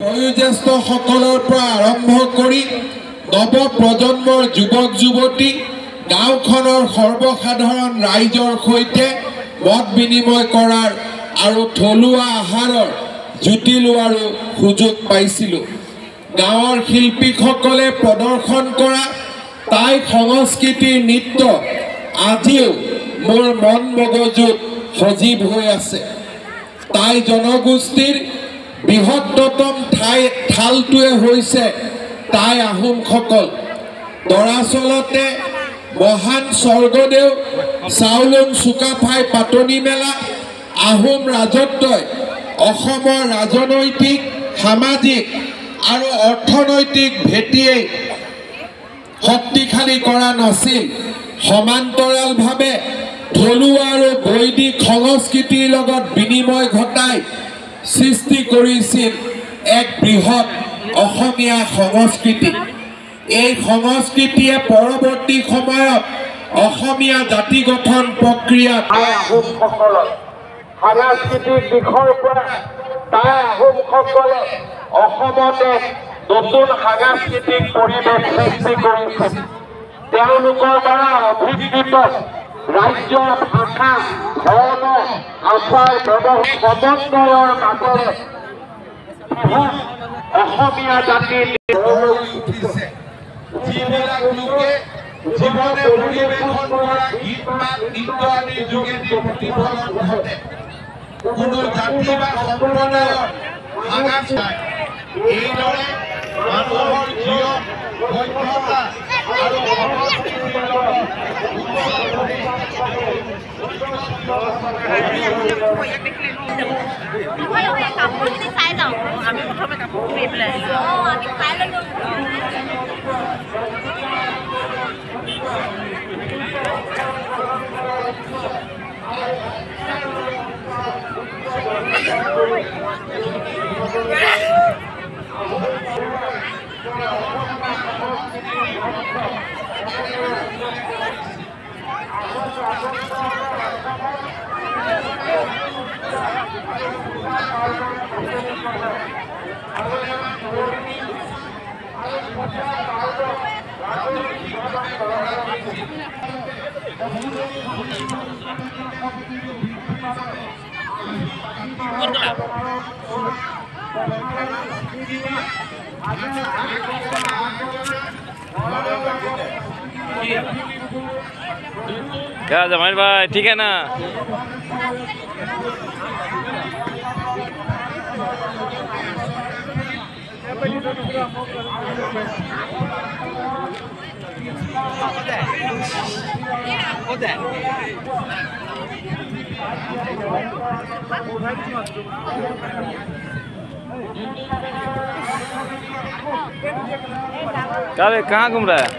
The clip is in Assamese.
বয়োজ্যেষ্ঠসকলৰ পৰা আৰম্ভ কৰি নৱ প্ৰজন্মৰ যুৱক যুৱতী গাঁওখনৰ সৰ্বসাধাৰণ ৰাইজৰ সৈতে মত বিনিময় কৰাৰ আৰু থলুৱা আহাৰৰ জুতি লোৱাৰো সুযোগ পাইছিলোঁ। গাঁৱৰ শিল্পীসকলে প্ৰদৰ্শন কৰা টাই সংস্কৃতিৰ নৃত্য আজিও মোৰ মন মগজুত সজীৱ হৈ আছে। টাই জনগোষ্ঠীৰ বৃহত্তম ঠালটোৱে হৈছে টাই আহোমসকল। দৰাচলতে মহান স্বৰ্গদেউ চাওলুং চুকাফাই পাতনি মেলা আহোম ৰাজত্বই অসমৰ ৰাজনৈতিক সামাজিক আৰু অৰ্থনৈতিক ভেটিয়েই শক্তিশালী কৰা নাছিল, সমান্তৰালভাৱে থলুৱা আৰু বৈদিক সংস্কৃতিৰ লগত বিনিময় ঘটাই সৃষ্টি কৰিছিল এক বৃহৎ অসমীয়া সংস্কৃতি। এই সংস্কৃতিয়ে পৰৱৰ্তী সময়ত অসমীয়া জাতি গঠন প্ৰক্ৰিয়াত আহোমসকলক সাংস্কৃতিক দিশৰ পৰা টাই আহোমসকলে অসমতে নতুন সাংস্কৃতিক পৰিৱেশ সৃষ্টি কৰিছিল। তেওঁলোকৰ দ্বাৰা অভিজ্ঞিত ৰাজ্যৰ ভাষা ধৰ্ম আচাৰ ব্যৱহাৰৰ মাজেৰে অসমীয়া জাতিৰ যিবিলাক লোকে জীৱনে পৰিৱেশন কৰা গীত মাত নৃত্য আদিৰ যোগেদি প্ৰতিফলন ঘটে। কোনো জাতি বা সম্প্ৰদায়ৰ সাংস্কৃতিক এইদৰে মানুহৰ জীৱন সভ্যতা আৰু সংস্কৃতিৰ লগত क्या जमाल भाई ठीक है ना? कहाँ घूम रहा है?